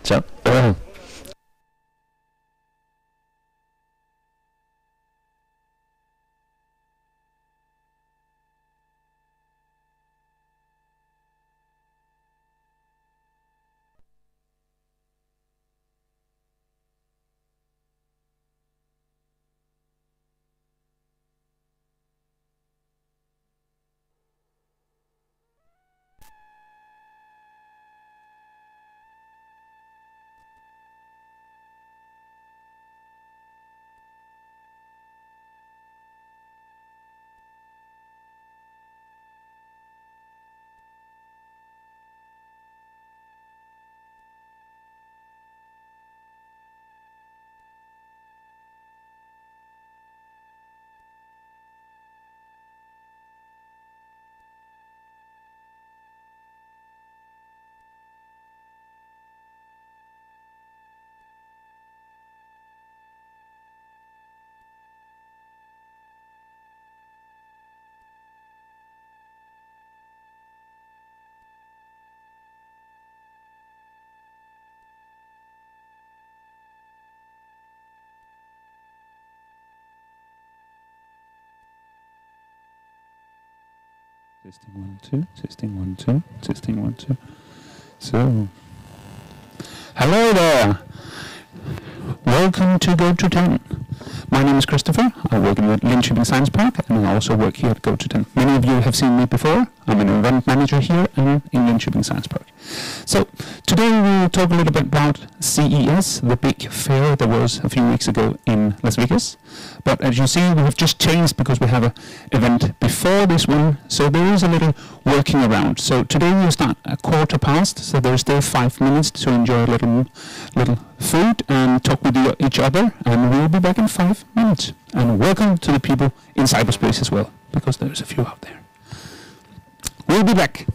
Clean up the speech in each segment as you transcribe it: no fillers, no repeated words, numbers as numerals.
Så. Testing 1 2, testing 1 2, testing 1 2. So, hello there. Welcome to Goto 10. My name is Christopher. I work in the Linköping Science Park, and I also work here at Goto 10. Many of you have seen me before. I'm an event manager here in Linköping Science Park. So today we'll talk a little bit about CES, the big fair that was a few weeks ago in Las Vegas. But as you see, we have just changed because we have an event before this one, so there is a little working around. So today we'll start at 1:15, so there's still 5 minutes to enjoy a little food and talk with each other, and we'll be back in 5 minutes. And welcome to the people in cyberspace as well, because there's a few out there. We'll be back.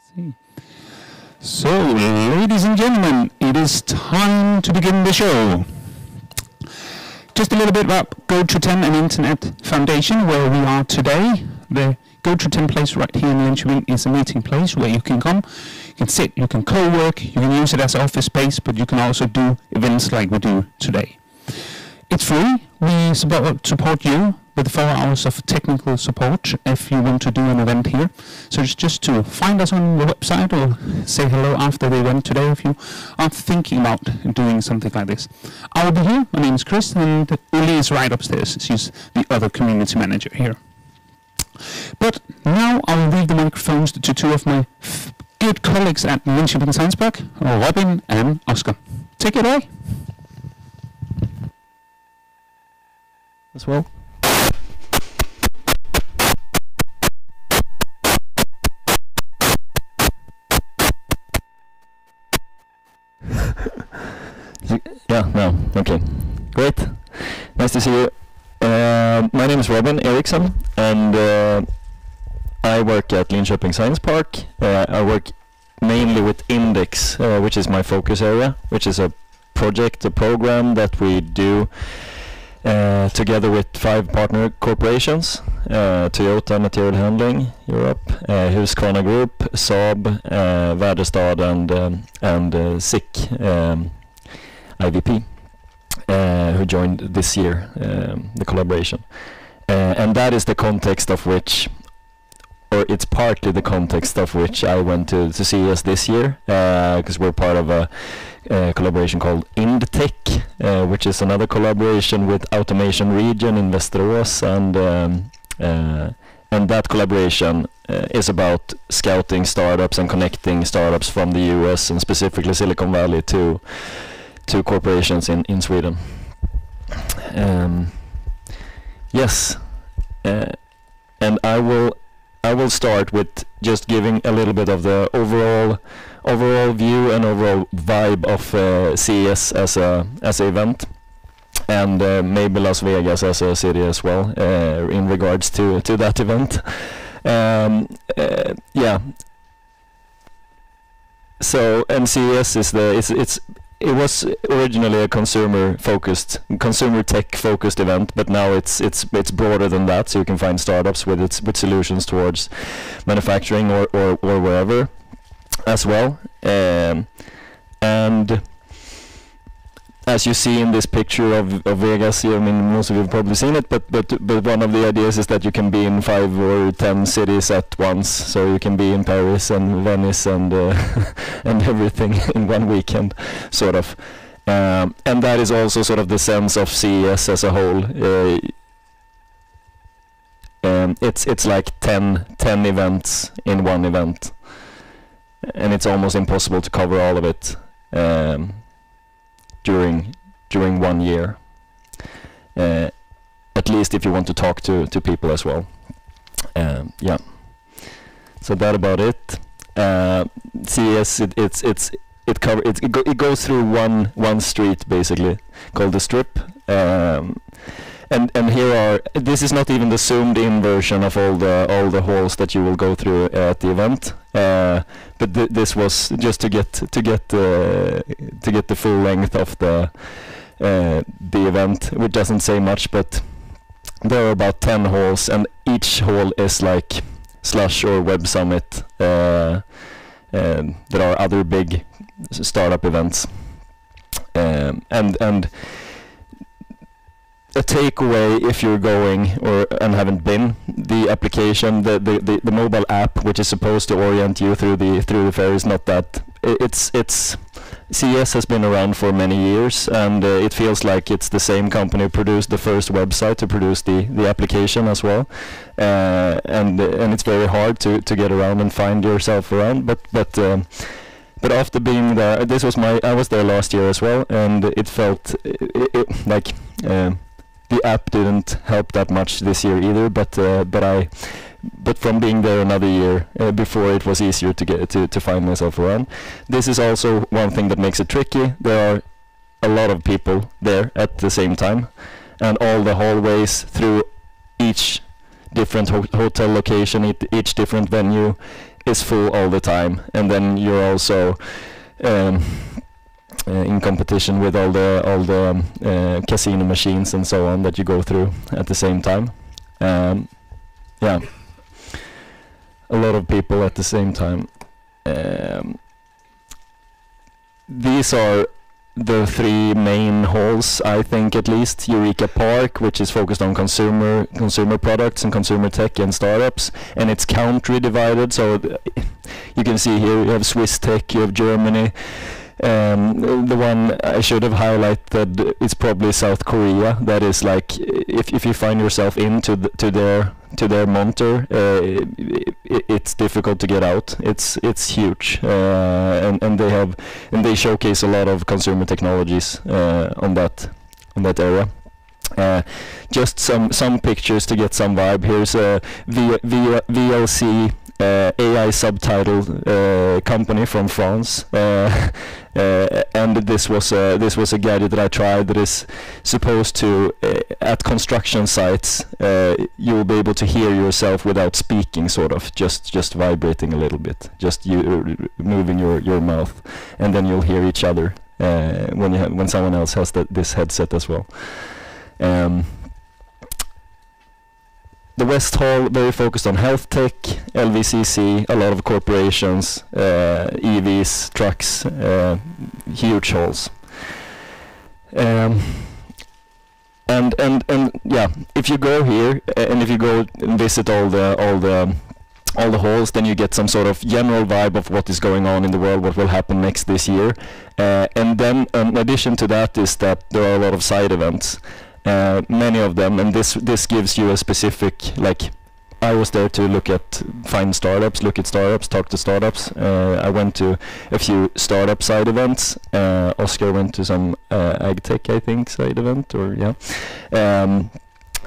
See. So, ladies and gentlemen, it is time to begin the show. Just a little bit about Goto 10 and Internet Foundation, where we are today. The Goto 10 place right here in Linköping is a meeting place where you can come, you can sit, you can co-work, you can use it as office space, but you can also do events like we do today. It's free. We support you with 4 hours of technical support if you want to do an event here. So it's just to find us on the website or say hello after the event today if you are thinking about doing something like this. I will be here. My name is Chris, and Uli is right upstairs. She's the other community manager here. But now I will leave the microphones to 2 of my good colleagues at Linköping Science Park, Robin and Oscar. Take it away. As well. Yeah, no, okay. Great. Nice to see you. My name is Robin Ericsson, and I work at Linköping Science Park. I work mainly with Index, which is my focus area, which is a program that we do together with 5 partner corporations, Toyota Material Handling Europe, Husqvarna Group, Saab, Väderstad, and SICK IVP, who joined this year, the collaboration. And that is the context of which, or it's partly the context of which I went to CES this year, because we're part of a collaboration called IndTech, which is another collaboration with Automation Region in Västerås, and that collaboration is about scouting startups and connecting startups from the US and specifically Silicon Valley to corporations in Sweden. Yes, and I will start with just giving a little bit of the overall view and overall vibe of CES as an event, and maybe Las Vegas as a city as well, in regards to that event. Yeah. So, and CES is it was originally a consumer tech focused event, but now it's broader than that. So you can find startups with solutions towards manufacturing or wherever as well. And as you see in this picture of Vegas here, I mean, most of you have probably seen it, but one of the ideas is that you can be in 5 or 10 cities at once. So you can be in Paris and Venice and and everything in one weekend, sort of. And that is also sort of the sense of CES as a whole. It's like 10 events in one event, and it's almost impossible to cover all of it during 1 year, at least if you want to talk to people as well. Yeah, so that about it. CES, it goes through one street basically called the Strip, and here this is not even the zoomed in version of all the halls that you will go through at the event, but this was just to get the full length of the event, which doesn't say much, but there are about 10 halls, and each hall is like Slush or Web Summit. There are other big startup events, and a takeaway if you're going and haven't been, the application, the mobile app, which is supposed to orient you through the fair, is not that. It's CES has been around for many years, and it feels like it's the same company who produced the first website to produce the application as well, and it's very hard to get around and find yourself around. But after being there, I was there last year as well, and it felt like the app didn't help that much this year either. But from being there another year before, it was easier to get to find myself around. This is also one thing that makes it tricky. There are a lot of people there at the same time, and all the hallways through each different hotel location, each different venue, is full all the time, and then you're also in competition with all the casino machines and so on that you go through at the same time. Yeah, a lot of people at the same time. These are the three main halls, I think, at least. Eureka Park, which is focused on consumer products and consumer tech and startups, and it's country divided, so you can see here you have Swiss tech, you have Germany. The one I should have highlighted is probably South Korea. That is like, if you find yourself into their monter, it's difficult to get out. It's huge, and they showcase a lot of consumer technologies on that area. Just some pictures to get some vibe. Here's a VLC AI subtitle company from France, and this was a gadget that I tried that is supposed to, at construction sites, you will be able to hear yourself without speaking, sort of, just vibrating a little bit, just you moving your mouth, and then you'll hear each other when someone else has this headset as well. The West Hall, very focused on health tech, LVCC, a lot of corporations, EVs, trucks, huge halls. And yeah, if you go here and if you go and visit all the halls, then you get some sort of general vibe of what is going on in the world, what will happen next this year. And then in addition to that is that there are a lot of side events. Many of them, and this gives you a specific, like, I was there to find startups, look at startups, talk to startups. I went to a few startup side events. Oscar went to some AgTech, I think, side event, or yeah.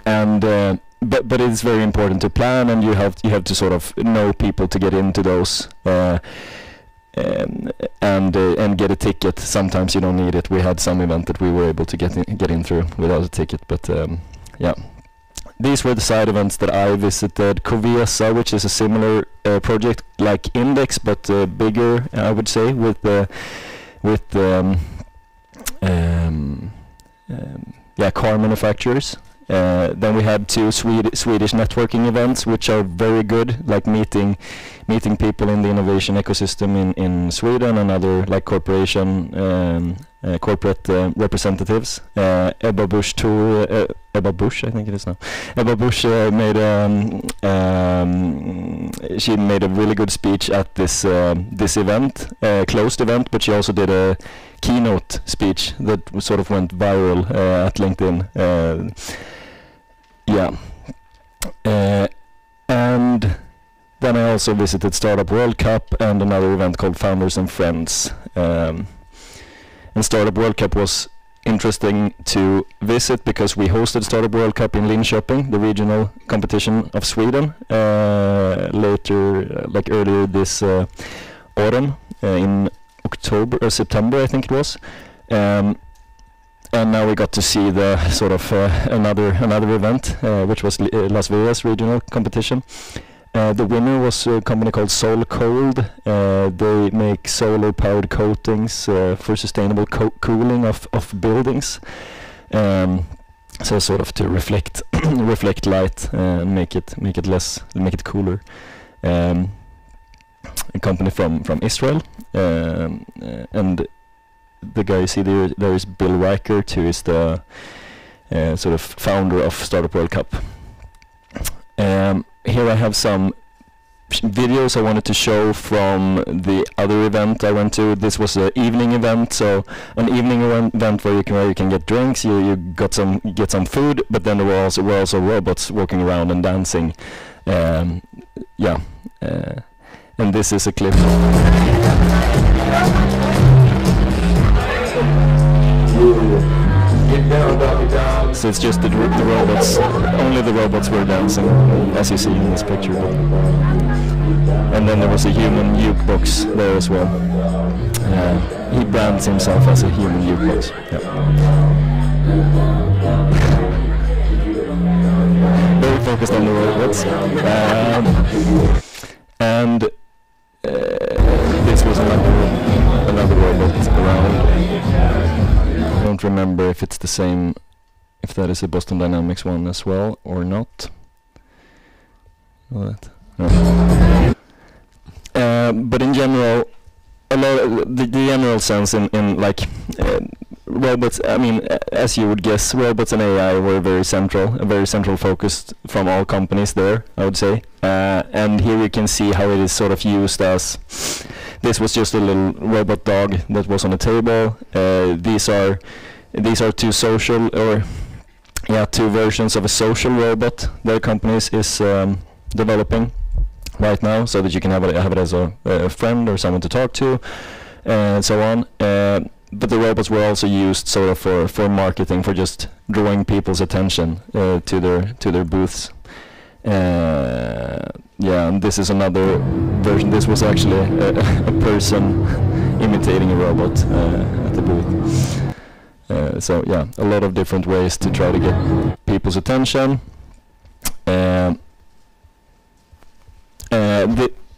But it's very important to plan, and you have to sort of know people to get into those. And get a ticket. Sometimes you don't need it. We had some event that we were able to get in through without a ticket, but yeah. These were the side events that I visited. Covesa, which is a similar project like Index, but bigger, I would say, with car manufacturers. Then we had two Swedish networking events, which are very good, like meeting people in the innovation ecosystem in Sweden and other like corporate representatives. Ebba Busch, I think it is now. Ebba Busch she made a really good speech at this event, closed event, but she also did a keynote speech that sort of went viral at LinkedIn. Yeah, and then I also visited Startup World Cup and another event called Founders and Friends. And Startup World Cup was interesting to visit because we hosted Startup World Cup in Linköping, the regional competition of Sweden, earlier this autumn, in October or September, I think it was. And now we got to see the sort of another event, which was Las Vegas regional competition. The winner was a company called Sol Cold. They make solar-powered coatings for sustainable cooling of buildings. So sort of to reflect light and make it cooler. A company from Israel, and the guy you see there is Bill Reichert, who is the sort of founder of Startup World Cup. Here I have some videos I wanted to show from the other event I went to. This was an evening event, so an evening event where you can get drinks, you get some food, but then there were also robots walking around and dancing. Yeah, and this is a clip. So it's just the robots, only the robots were dancing, as you see in this picture. And then there was a human jukebox there as well. He brands himself as a human jukebox. Yeah. Very focused on the robots. And if it's the same, if that is a Boston Dynamics one as well or not. No. But in general, a lot of the general sense in like robots, I mean, as you would guess, robots and AI were very central focused from all companies there, I would say. And here you can see how it is sort of used as, this was just a little robot dog that was on a table. These are two two versions of a social robot that companies is developing right now, so that you can have it as a friend or someone to talk to, and so on. But the robots were also used sort of for marketing, for just drawing people's attention to their booths. And this is another version. This was actually a person imitating a robot at the booth. So yeah, a lot of different ways to try to get people's attention.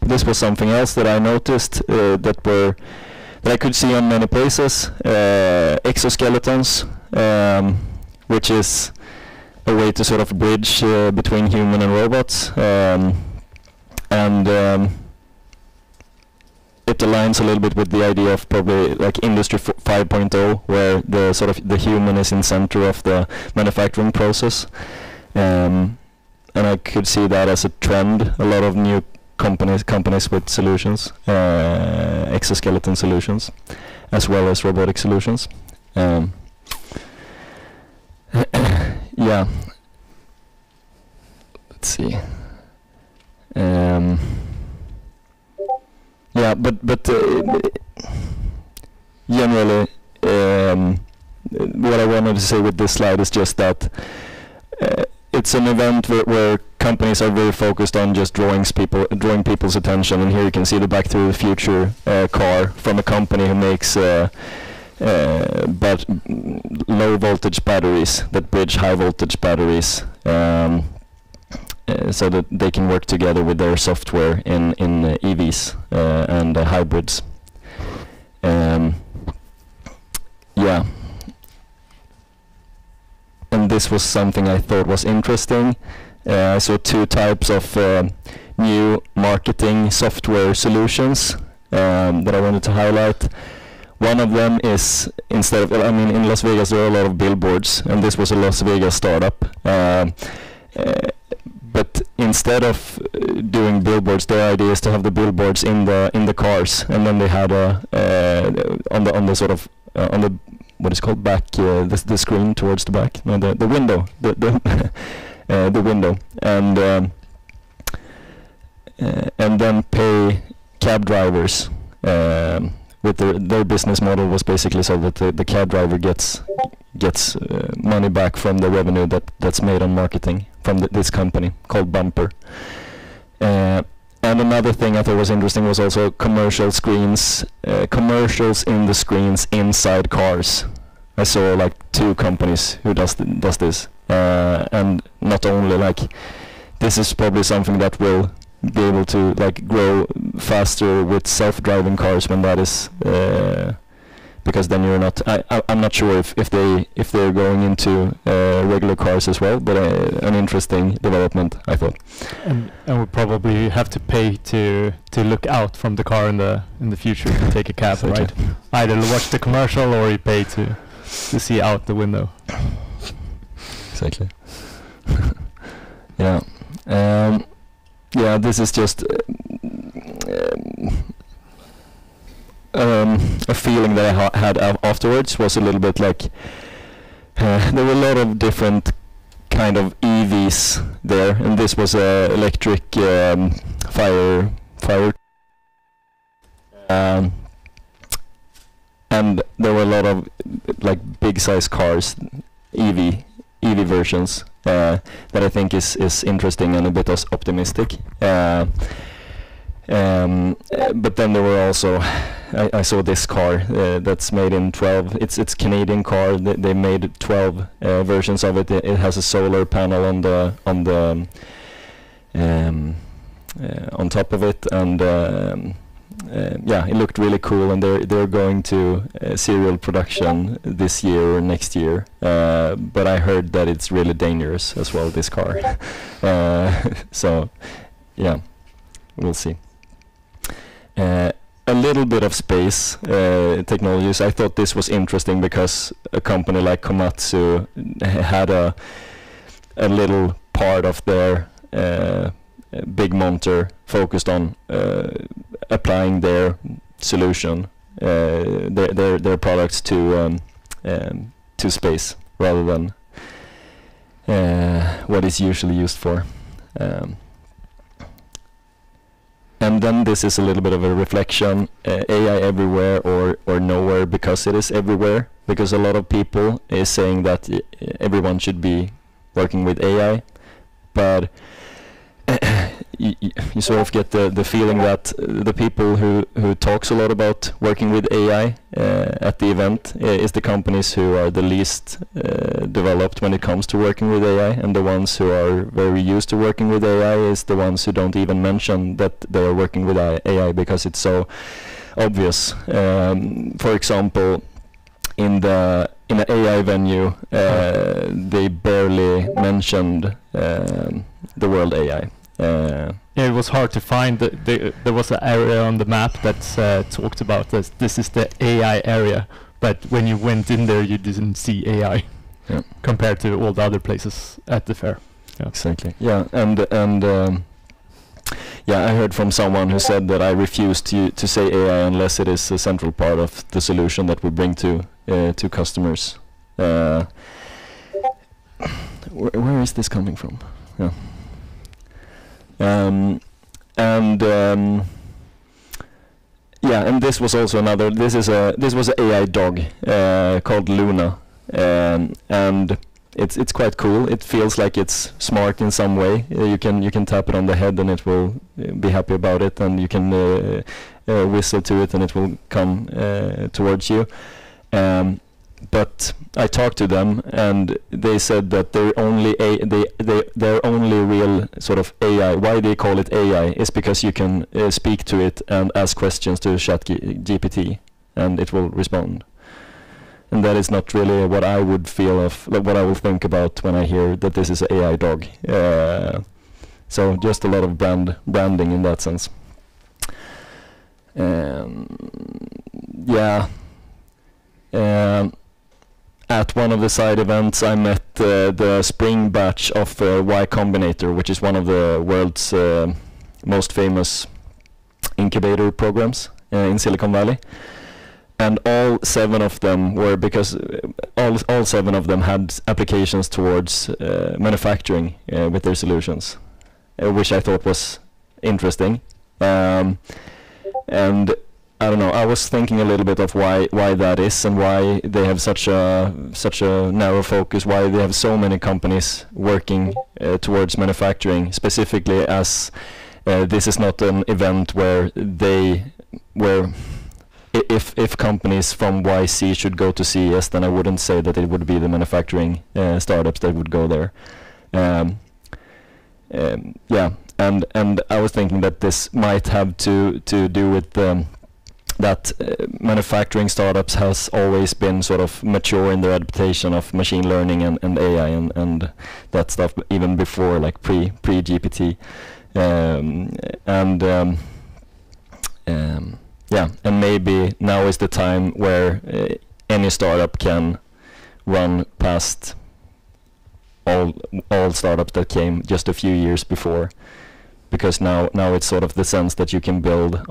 This was something else that I noticed that I could see on many places. Exoskeletons, which is a way to sort of bridge between human and robots, and it aligns a little bit with the idea of probably like Industry 5.0, where the human is in center of the manufacturing process. And I could see that as a trend. A lot of new companies with solutions, exoskeleton solutions, as well as robotic solutions. Yeah. Let's see. Yeah, but generally, what I wanted to say with this slide is just that it's an event where companies are very focused on just drawing people's attention. And here you can see the Back to the Future car from a company who makes but low voltage batteries that bridge high voltage batteries, so that they can work together with their software in EVs and hybrids. Yeah. And this was something I thought was interesting. I saw two types of new marketing software solutions that I wanted to highlight. One of them is, instead of, I mean, in Las Vegas there are a lot of billboards, and this was a Las Vegas startup. But instead of doing billboards, their idea is to have the billboards in the cars, and then they had on the sort of on the what is called back, the screen towards the back, no, the window, the window, and then pay cab drivers. With their business model was basically so that the cab driver gets money back from the revenue that's made on marketing from this company called Bumper. And another thing I thought was interesting was also commercial screens, commercials in the screens inside cars. I saw like 2 companies who does this, and not only like, this is probably something that will be able to like grow faster with self-driving cars when that is, because then you're not. I'm not sure if they're going into regular cars as well, but an interesting development, I thought. And we'll probably have to pay to look out from the car in the future if you take a cab, Exactly. right? Either watch the commercial or you pay to see out the window. Exactly. Yeah. Yeah, this is just a feeling that I had afterwards was a little bit like there were a lot of different kind of EVs there, and this was a electric fire and there were a lot of like big size cars, EV versions, that I think is interesting and a bit optimistic. But then there were also, I saw this car that's made in 12. It's Canadian car. They made 12 versions of it. It has a solar panel on top of it, and yeah, it looked really cool, and they're going to serial production this year or next year. But I heard that it's really dangerous as well, this car. So yeah, we'll see. A little bit of space technologies. I thought this was interesting because a company like Komatsu had a little part of their big monitor focused on applying their solution, their products to space rather than what is usually used for. And then this is a little bit of a reflection, AI everywhere or nowhere, because it is everywhere, because a lot of people is saying that everyone should be working with AI, but you sort of get the feeling that the people who talks a lot about working with AI at the event is the companies who are the least developed when it comes to working with AI, and the ones who are very used to working with AI is the ones who don't even mention that they are working with AI because it's so obvious. For example, in an AI venue, they barely mentioned the world AI. Yeah, it was hard to find. There was an area on the map that talked about this. This is the AI area, but when you went in there, you didn't see AI compared to all the other places at the fair. Yeah. Exactly. Yeah, and yeah, I heard from someone who said that I refuse to say AI unless it is a central part of the solution that we bring to customers. Where is this coming from? Yeah. Yeah, and this was also another. This was an AI dog called Luna, and it's quite cool. It feels like it's smart in some way. You can tap it on the head and it will be happy about it, and you can whistle to it and it will come towards you. But I talked to them, and they said that their only real sort of AI, why they call it AI, is because you can speak to it and ask questions to ChatGPT, and it will respond. And that is not really what I would feel of, like what I will think about when I hear that this is an AI dog. So just a lot of branding in that sense. Yeah. At one of the side events, I met the spring batch of Y Combinator, which is one of the world's most famous incubator programs in Silicon Valley. And all 7 of them were, because all 7 of them had applications towards manufacturing with their solutions, which I thought was interesting. And I don't know, I was thinking a little bit of why that is, and why they have such a narrow focus, why they have so many companies working towards manufacturing, specifically as this is not an event where if companies from YC should go to CES, then I wouldn't say that it would be the manufacturing startups that would go there. Yeah, and I was thinking that this might have to do with that manufacturing startups has always been sort of mature in their adaptation of machine learning and AI and that stuff, even before, like pre-GPT. Yeah, and maybe now is the time where any startup can run past all startups that came just a few years before, because now it's sort of the sense that you can build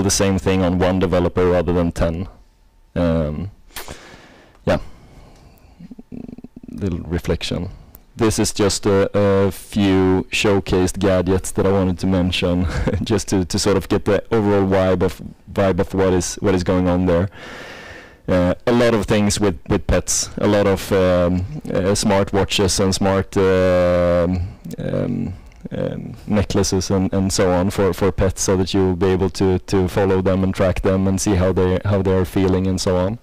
the same thing on one developer rather than 10. Yeah, little reflection. This is just a few showcased gadgets that I wanted to mention, just to sort of get the overall vibe of what is going on there. A lot of things with pets, a lot of smart watches and smart necklaces and so on for pets, so that you will be able to follow them and track them and see how they are feeling and so on.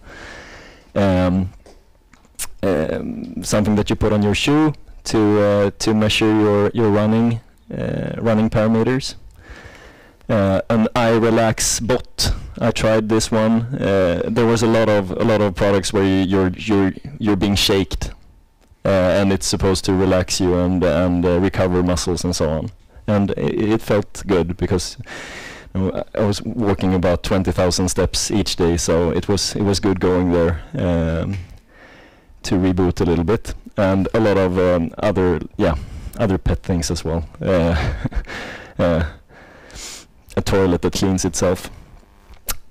Something that you put on your shoe to measure your running parameters. An AI relax bot. I tried this one. There was a lot of products where you're being shaked, and it's supposed to relax you and recover muscles and so on. And it felt good because I was walking about 20,000 steps each day, so it was good going there to reboot a little bit, and a lot of other pet things as well. A toilet that cleans itself.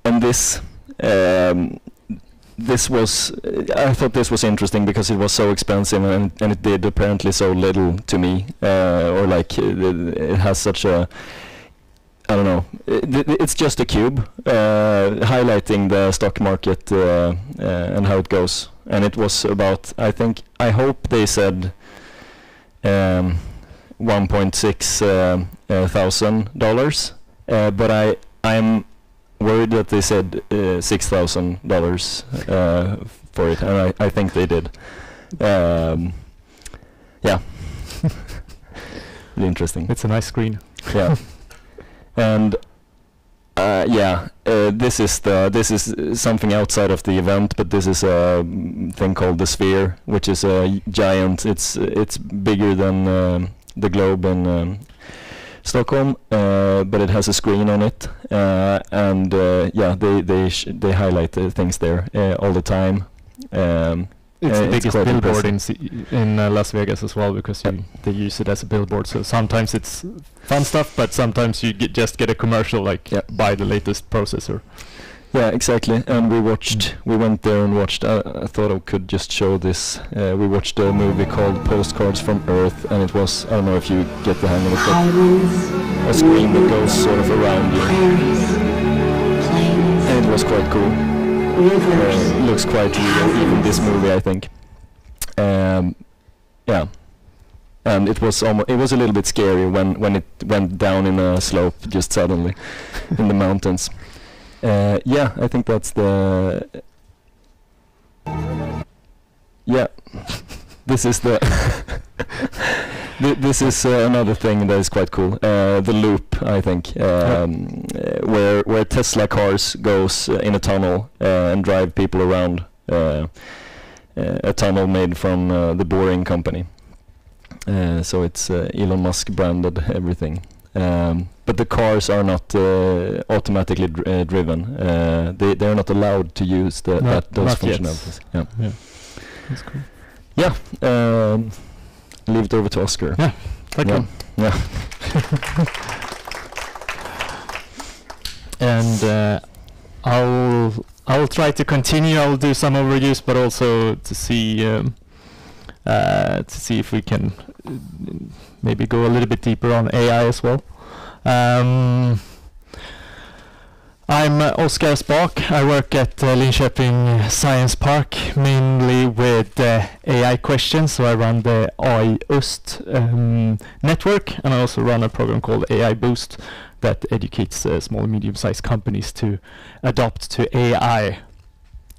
And this was, I thought this was interesting because it was so expensive and it did apparently so little to me, or like it has such a, I don't know, it's just a cube highlighting the stock market and how it goes. And it was about, I hope they said $1.6 thousand, but I'm worried that they said $6,000 for it, and I think they did. Yeah, really interesting. It's a nice screen. Yeah, and this is something outside of the event, but this is a thing called the Sphere, which is a giant. It's bigger than the globe in Stockholm, but it has a screen on it, and they highlight things there all the time. It's the biggest billboard in Las Vegas as well, because they use it as a billboard. So sometimes it's fun stuff, but sometimes you just get a commercial like buy the latest processor. Yeah, exactly. And we went there and watched. I thought I could just show this. We watched a movie called Postcards from Earth, and it was, I don't know if you get the hang of it, but a screen that goes sort of around you. And it was quite cool. It looks quite real, even this movie, I think. Yeah. And it was a little bit scary when it went down in a slope just suddenly in the mountains. Yeah, I think that's the... Yeah, this is the... This is another thing that is quite cool. The loop, I think, where Tesla cars goes in a tunnel and drive people around a tunnel made from the Boring Company. So it's Elon Musk branded everything. But the cars are not automatically driven. They're not allowed to use those functionalities. Yeah, That's cool. Yeah, leave it over to Oscar. Yeah, thank you. Yeah. And I'll try to continue. I'll do some overviews, but also to see if we can maybe go a little bit deeper on AI as well. I'm Oskar Spaak. I work at Linköping Science Park, mainly with AI questions. So I run the AI Öst network, and I also run a program called AI Boost that educates small and medium-sized companies to adopt to AI.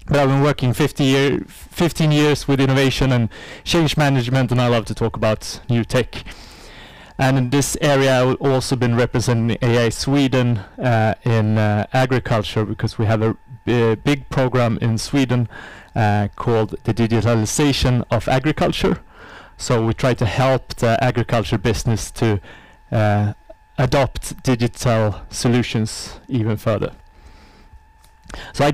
But I've been working 15 years with innovation and change management, and I love to talk about new tech. And in this area, I've also been representing AI Sweden in agriculture, because we have a big program in Sweden called the digitalization of agriculture. So we try to help the agriculture business to adopt digital solutions even further. So I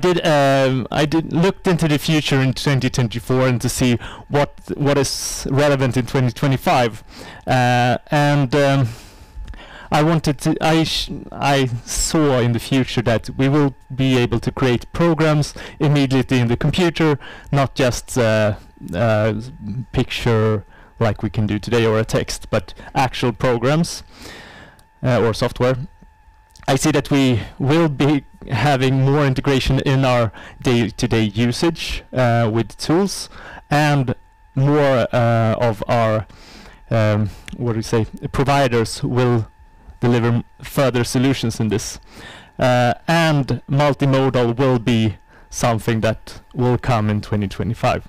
looked into the future in 2024 and to see what is relevant in 2025, and I saw in the future that we will be able to create programs immediately in the computer, not just picture like we can do today or a text, but actual programs or software. I see that we will be having more integration in our day-to-day usage with tools, and more of our providers will deliver further solutions in this, and multimodal will be something that will come in 2025.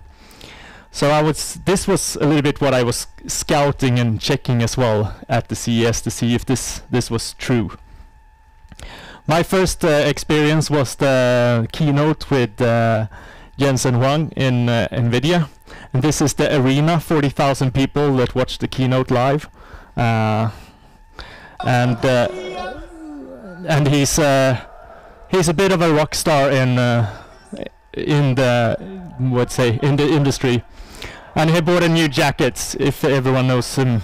So this was a little bit what I was scouting and checking as well at the CES to see if this was true. My first experience was the keynote with Jensen Huang in NVIDIA. And this is the arena, 40,000 people that watched the keynote live. And he's a bit of a rock star in the industry. And he bought a new jacket, if everyone knows him.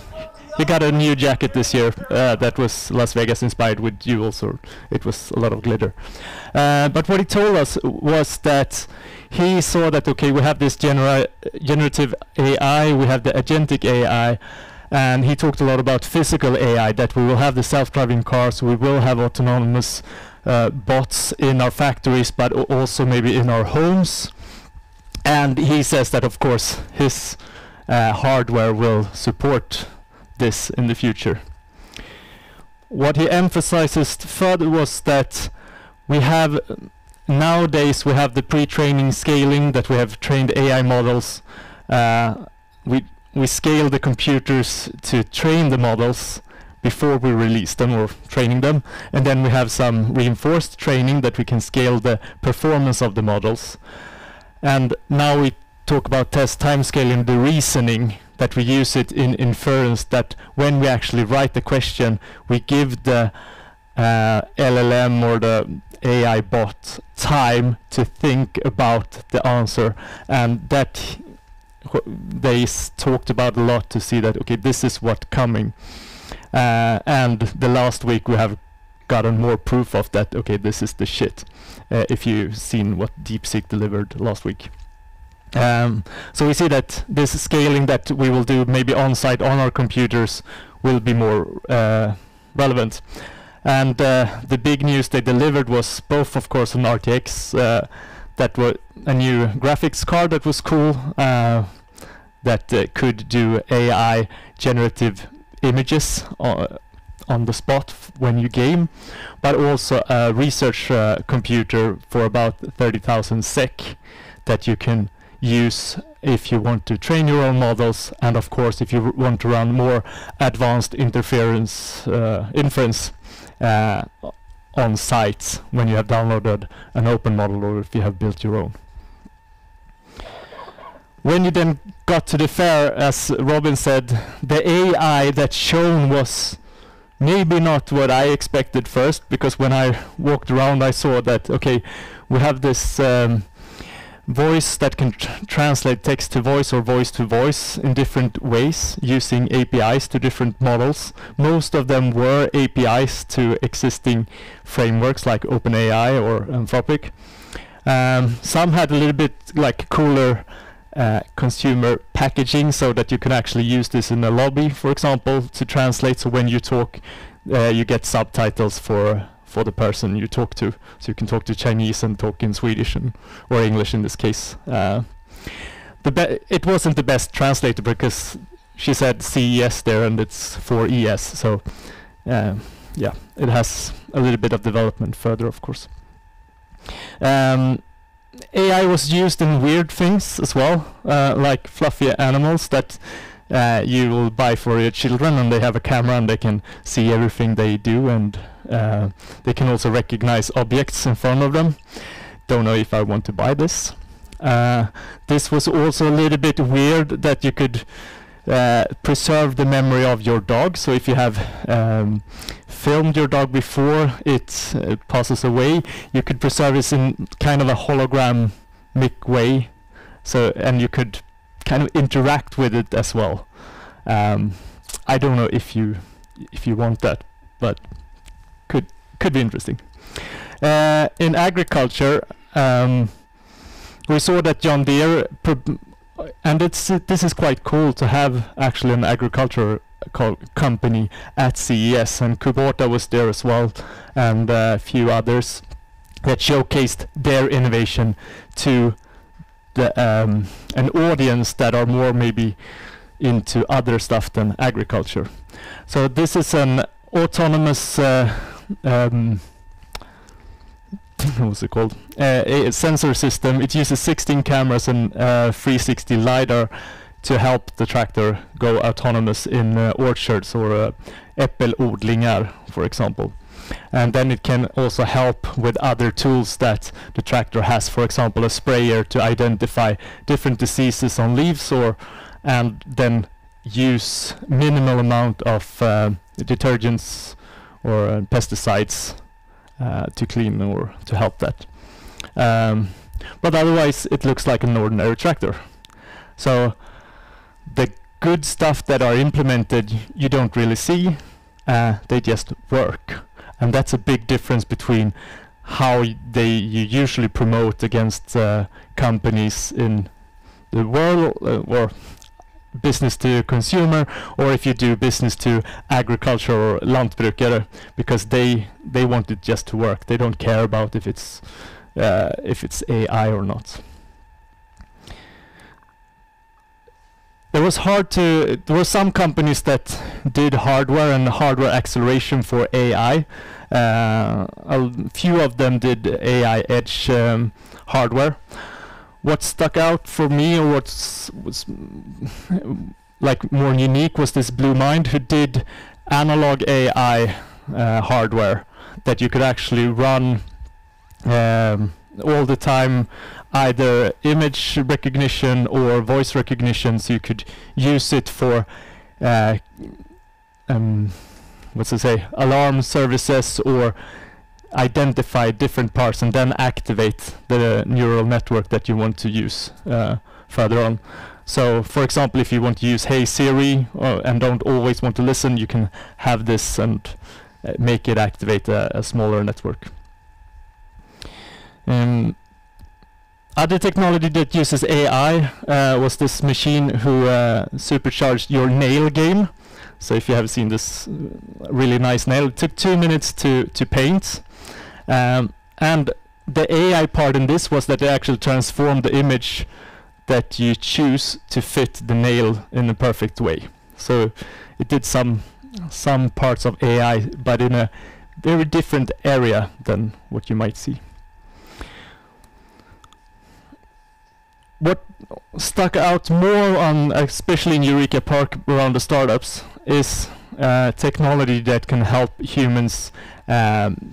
He got a new jacket this year that was Las Vegas inspired with jewels, or it was a lot of glitter. But what he told us was that he saw that, okay, we have this generative AI, we have the agentic AI, and he talked a lot about physical AI, that we will have the self-driving cars, we will have autonomous bots in our factories, but also maybe in our homes. And he says that, of course, his hardware will support this in the future. What he emphasizes further was that we have nowadays we have the pre-training scaling, that we have trained AI models. We scale the computers to train the models before we release them or training them, and then we have some reinforced training that we can scale the performance of the models. And now we talk about test time scaling, the reasoning, that we use it in inference, that when we actually write the question, we give the LLM or the AI bot time to think about the answer, and that they talked about a lot to see that, okay, this is what's coming. And the last week we have gotten more proof of that, okay, this is the shit, if you've seen what DeepSeek delivered last week. So we see that this scaling that we will do maybe on-site on our computers will be more relevant. And the big news they delivered was both, of course, an RTX, that were a new graphics card that was cool, that could do AI generative images on the spot when you game, but also a research computer for about 30,000 SEK that you can use if you want to train your own models, and of course if you want to run more advanced inference on sites when you have downloaded an open model or if you have built your own. When you then got to the fair, as Robin said, the AI that shown was maybe not what I expected first, because when I walked around I saw that, okay, we have this voice that can translate text to voice or voice to voice in different ways using APIs to different models. Most of them were APIs to existing frameworks like OpenAI or Anthropic. Some had a little bit like cooler consumer packaging, so that you can actually use this in a lobby, for example, to translate. So when you talk, you get subtitles for the person you talk to, so you can talk to Chinese and talk in Swedish or English in this case. It wasn't the best translator because she said CES there and it's for ES, so yeah, it has a little bit of development further, of course. AI was used in weird things as well, like fluffy animals that you will buy for your children, and they have a camera and they can see everything they do, and they can also recognize objects in front of them. Don't know if I want to buy this. This was also a little bit weird, that you could preserve the memory of your dog. So if you have filmed your dog before it passes away, you could preserve it in kind of a hologramic way. So, and you could kind of interact with it as well. I don't know if you want that, but could be interesting. In agriculture, we saw that John Deere, and this is quite cool to have actually an agriculture company at CES, and Kubota was there as well, and a few others that showcased their innovation to an audience that are more maybe into other stuff than agriculture. So this is an autonomous what's it called? A sensor system. It uses 16 cameras and 360 LiDAR to help the tractor go autonomous in orchards or äppelodlingar, for example. And then it can also help with other tools that the tractor has, for example a sprayer to identify different diseases on leaves, and then use minimal amount of detergents or pesticides to clean or to help that. But otherwise it looks like an ordinary tractor. So the good stuff that are implemented you don't really see, they just work. And that's a big difference between how you usually promote against companies in the world, or business to consumer, or if you do business to agriculture or lantbrukare, because they want it just to work. They don't care about if it's AI or not. There were some companies that did hardware and hardware acceleration for AI. A few of them did AI edge hardware. What stuck out for me, or was like more unique, was this Blue Mind, who did analog AI hardware that you could actually run all the time, either image recognition or voice recognition, so you could use it for alarm services, or identify different parts and then activate the neural network that you want to use further on. So for example, if you want to use Hey Siri and don't always want to listen, you can have this and make it activate a smaller network. Other technology that uses AI was this machine who supercharged your nail game. So if you have seen this really nice nail, it took 2 minutes to paint. And the AI part in this was that they actually transformed the image that you choose to fit the nail in a perfect way. So it did some parts of AI, but in a very different area than what you might see. What stuck out more on, especially in Eureka Park around the startups, is technology that can help humans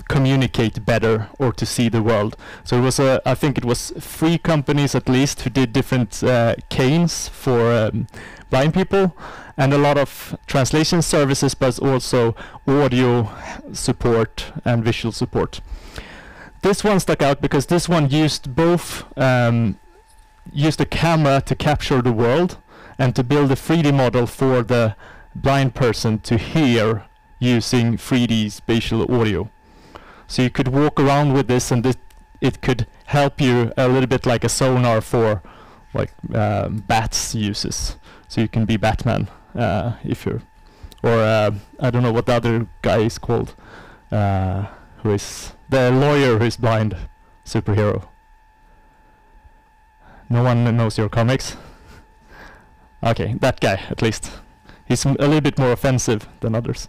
communicate better or to see the world. So it was I think it was 3 companies at least who did different canes for blind people, and a lot of translation services, but also audio support and visual support. This one stuck out because this one used both used a camera to capture the world and to build a 3D model for the blind person to hear using 3D spatial audio. So you could walk around with this, and it could help you a little bit like a sonar for like bats uses. So you can be Batman if you're, or I don't know what the other guy is called, who is the lawyer who is blind superhero. No one knows your comics? Okay, that guy at least. He's a little bit more offensive than others.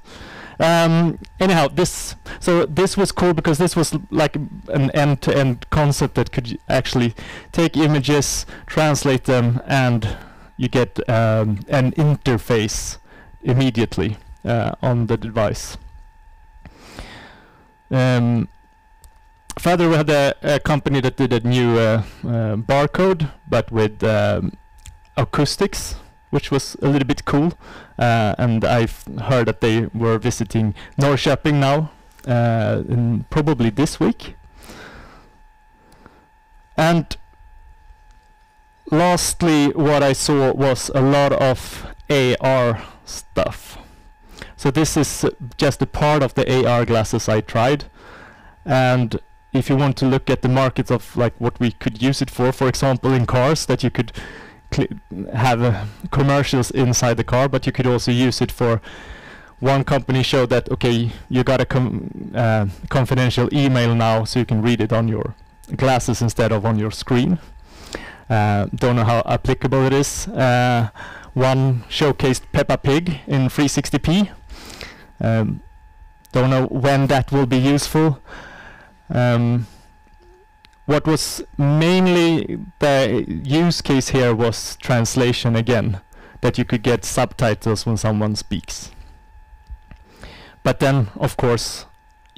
Anyhow, this was cool because this was like an end-to-end concept that could actually take images, translate them, and you get an interface immediately on the device. Further, we had a company that did a new barcode, but with acoustics, which was a little bit cool. And I've heard that they were visiting Norrköping now, probably this week. And lastly, what I saw was a lot of AR stuff. So this is just a part of the AR glasses I tried. And if you want to look at the market of like what we could use it for example in cars, that you could have commercials inside the car, but you could also use it for, one company showed that, okay, you got a confidential email now, so you can read it on your glasses instead of on your screen. Don't know how applicable it is. One showcased Peppa Pig in 360p. Don't know when that will be useful. What was mainly the use case here was translation again, that you could get subtitles when someone speaks. But then, of course,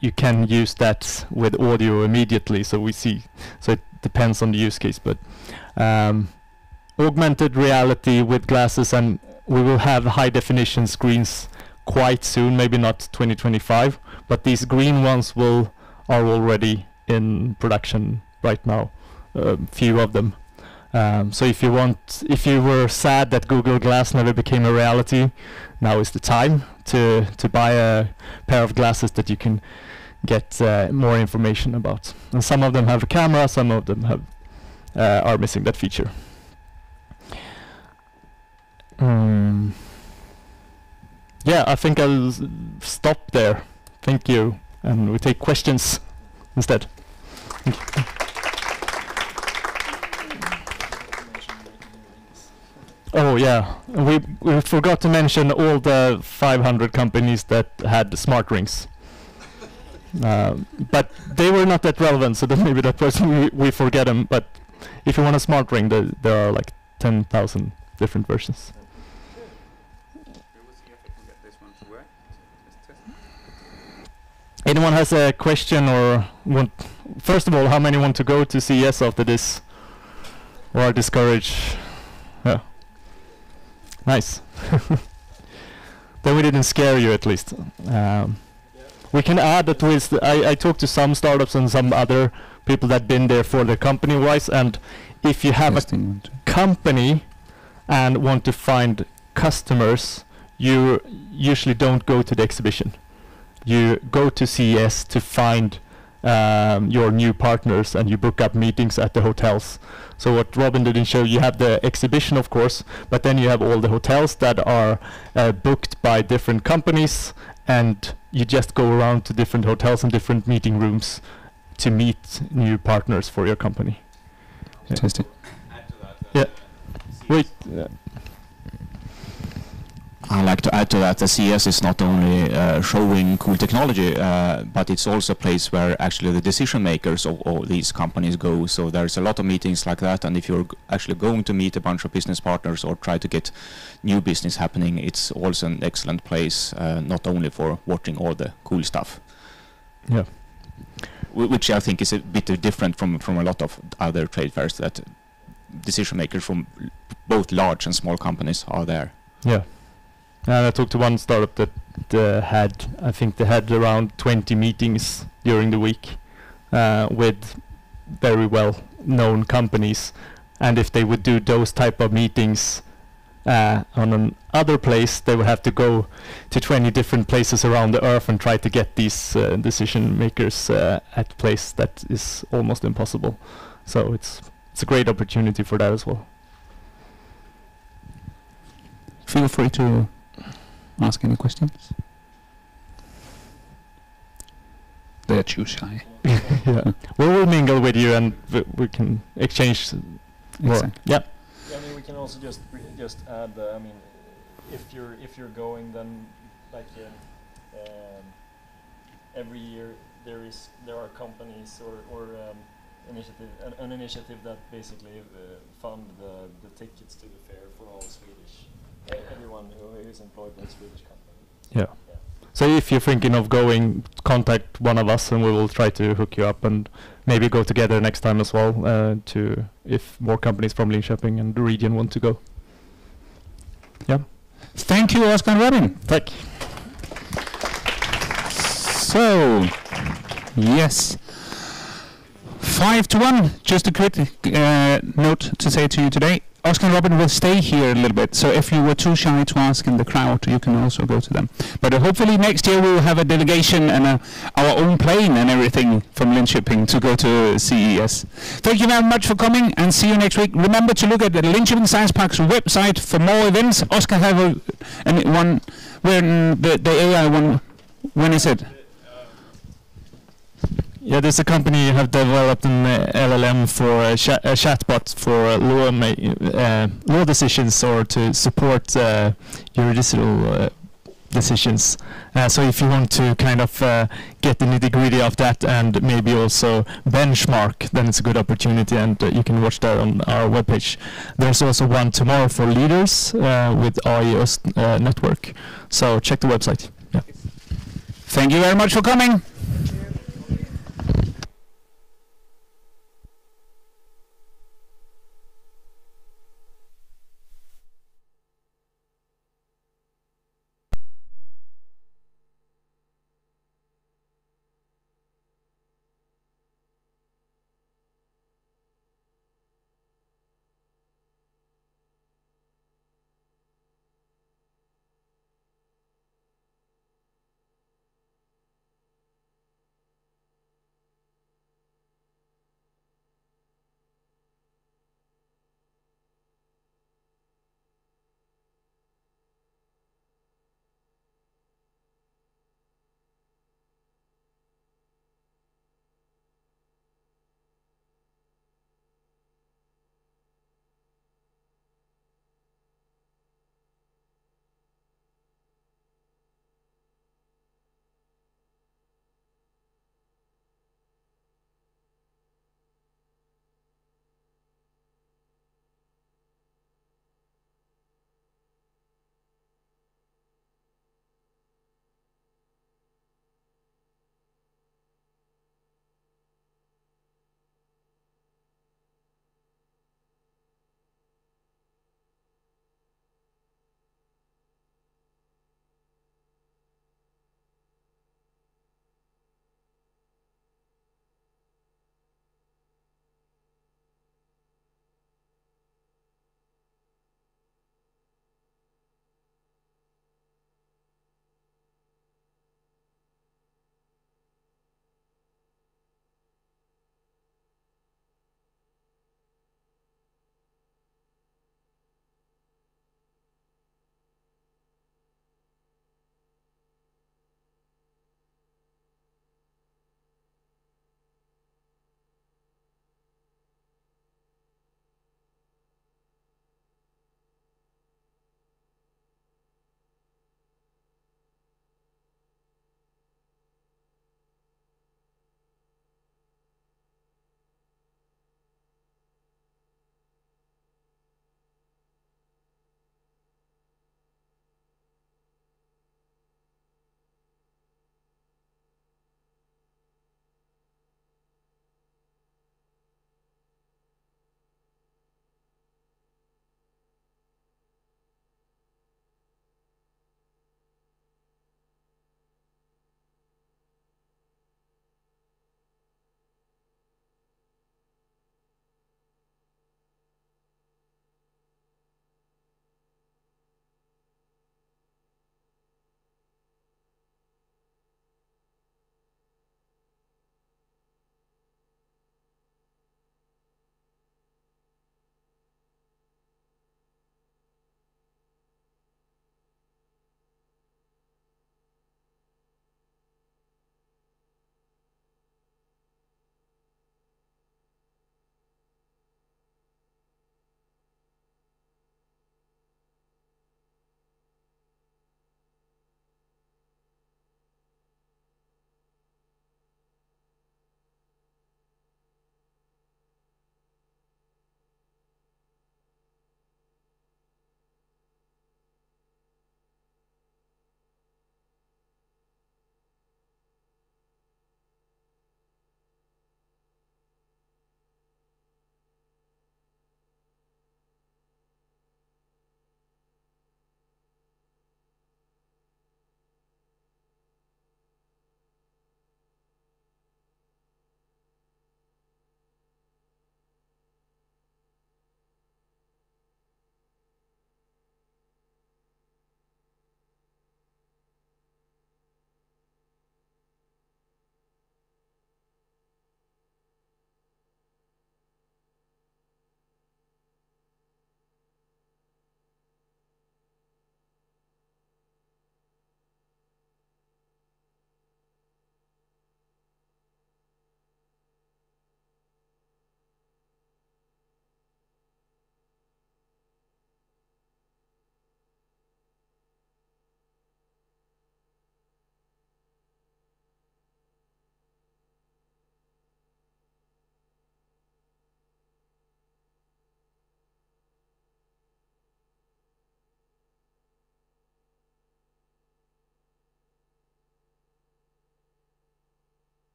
you can use that with audio immediately. So we see, so it depends on the use case, but augmented reality with glasses, and we will have high definition screens quite soon, maybe not 2025, but these green ones are already in production right now, few of them. So if you were sad that Google Glass never became a reality, now is the time to buy a pair of glasses that you can get more information about. And some of them have a camera, some of them have are missing that feature. Yeah, I think I'll stop there. Thank you, and we take questions instead. Thank you. Oh yeah, we forgot to mention all the 500 companies that had smart rings. But they were not that relevant, so then maybe that person we forget them. But if you want a smart ring, there are like 10,000 different versions. Anyone has a question or want? First of all, how many want to go to CES after this, or are discouraged? Yeah. Nice. Then we didn't scare you, at least. We can add that I talked to some startups and some other people that been there for the company-wise, and if you have a company and want to find customers, you usually don't go to the exhibition. You go to CES to find your new partners, and you book up meetings at the hotels. So what Robin didn't show, you have the exhibition, of course, but then you have all the hotels that are booked by different companies, and you just go around to different hotels and different meeting rooms to meet new partners for your company. Fantastic. Yeah. Wait. I like to add to that the CES is not only showing cool technology, but it's also a place where actually the decision makers of all these companies go. So there's a lot of meetings like that, and if you're actually going to meet a bunch of business partners or try to get new business happening, it's also an excellent place, not only for watching all the cool stuff. Yeah. Which I think is a bit different from a lot of other trade fairs, that decision makers from both large and small companies are there. Yeah. And I talked to one startup that I think they had around 20 meetings during the week with very well-known companies. And if they would do those type of meetings on another place, they would have to go to 20 different places around the earth and try to get these decision makers at a place that is almost impossible. So it's a great opportunity for that as well. Feel free to ask any questions. They're too shy. Yeah. We will mingle with you, and we can exchange more. Exactly. Yeah. Yeah, I mean, we can also just add. I mean, if you're going, then like every year there are companies or an initiative that basically fund the tickets to the fair for all Swedish. Everyone who is employed by a Swedish company. Yeah. So if you're thinking of going, contact one of us and we will try to hook you up, and maybe go together next time as well, to if more companies from Linköping and the region want to go. Yeah. Thank you, Oscar and Robin. Tack. So, yes. 5-1, just a quick note to say to you today. Oscar and Robin will stay here a little bit, so if you were too shy to ask in the crowd, you can also go to them. But hopefully next year we'll have a delegation and our own plane and everything from Linköping to go to CES. Thank you very much for coming, and see you next week. Remember to look at the Linköping Science Park's website for more events. Oscar have one, when the AI one, when is it? Yeah, there's a company have developed an LLM for a chatbot for law decisions, or to support judicial decisions. So if you want to kind of get the nitty-gritty of that and maybe also benchmark, then it's a good opportunity, and you can watch that on our webpage. There's also one tomorrow for leaders with AI network. So check the website. Yeah. Thank you very much for coming.